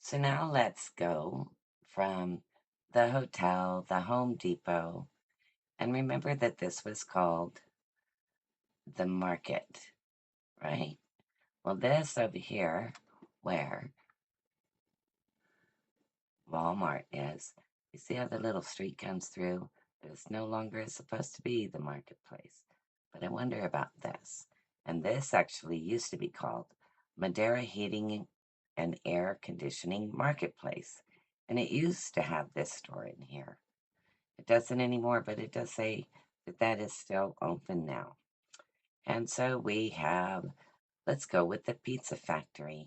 So now let's go from the hotel, the Home Depot, and remember that this was called the market, right? Well, this over here, where Walmart is, you see how the little street comes through? This no longer is supposed to be the marketplace. But I wonder about this. And this actually used to be called Madera Heating and Air Conditioning Marketplace. And it used to have this store in here. It doesn't anymore, but it does say that that is still open now. And so we have, let's go with the pizza factory.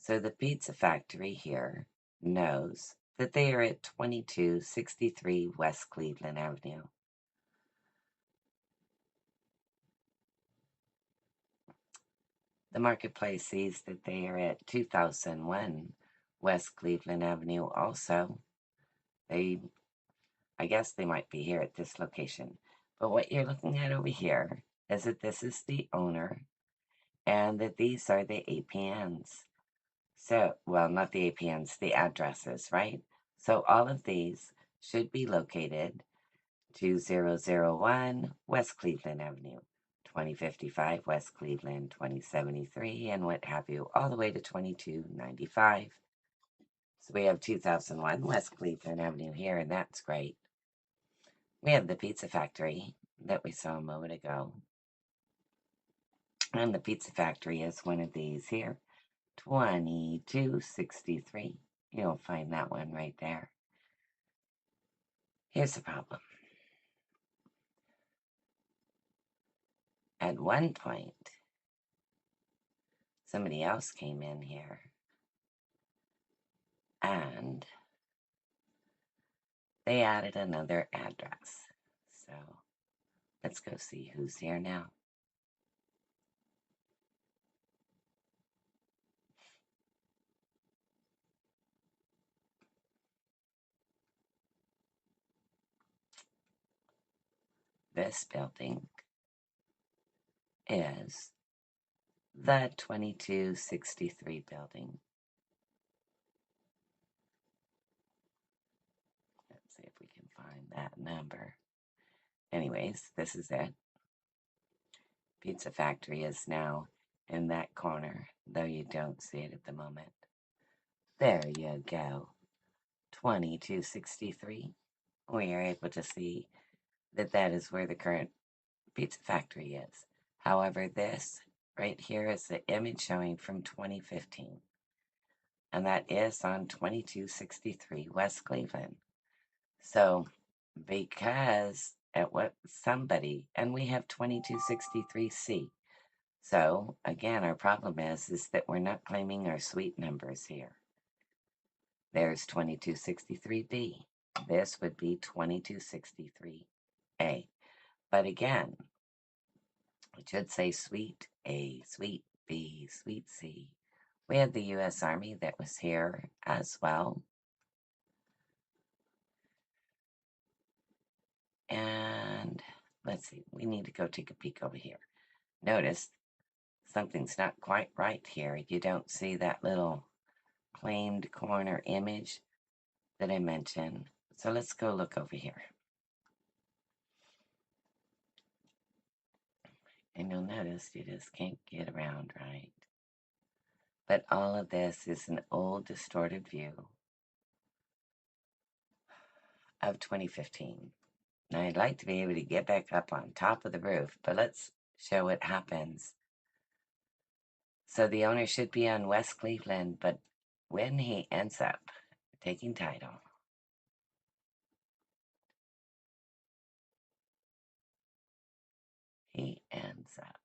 So the pizza factory here knows that they are at 2263 West Cleveland Avenue. The marketplace sees that they are at 2001 West Cleveland Avenue also. They, I guess they might be here at this location. But what you're looking at over here is that this is the owner and that these are the APNs. So, well, not the APNs, the addresses, right? So all of these should be located 2001 West Cleveland Avenue, 2055 West Cleveland, 2073, and what have you, all the way to 2295. So we have 2001 West Cleveland Avenue here, and that's great. We have the pizza factory that we saw a moment ago. And the pizza factory is one of these here, 2263. You'll find that one right there. Here's the problem. At one point, somebody else came in here and they added another address. So let's go see who's here now. This building is the 2263 building. Let's see if we can find that number. Anyways, this is it. Pizza Factory is now in that corner, though you don't see it at the moment. There you go. 2263. We are able to see that that is where the current pizza factory is. However, this right here is the image showing from 2015, and that is on 2263 West Cleveland. So, because at what somebody, and we have 2263C. So, again, our problem is that we're not claiming our suite numbers here. There's 2263B. This would be 2263A. But again, it should say Suite A, Suite B, Suite C. We had the U.S. Army that was here as well. And let's see, we need to go take a peek over here. Notice something's not quite right here. You don't see that little claimed corner image that I mentioned. So let's go look over here. And you'll notice you just can't get around right. But all of this is an old distorted view of 2015. Now I'd like to be able to get back up on top of the roof, but let's show what happens. So the owner should be on West Cleveland, but when he ends up taking title, he ends up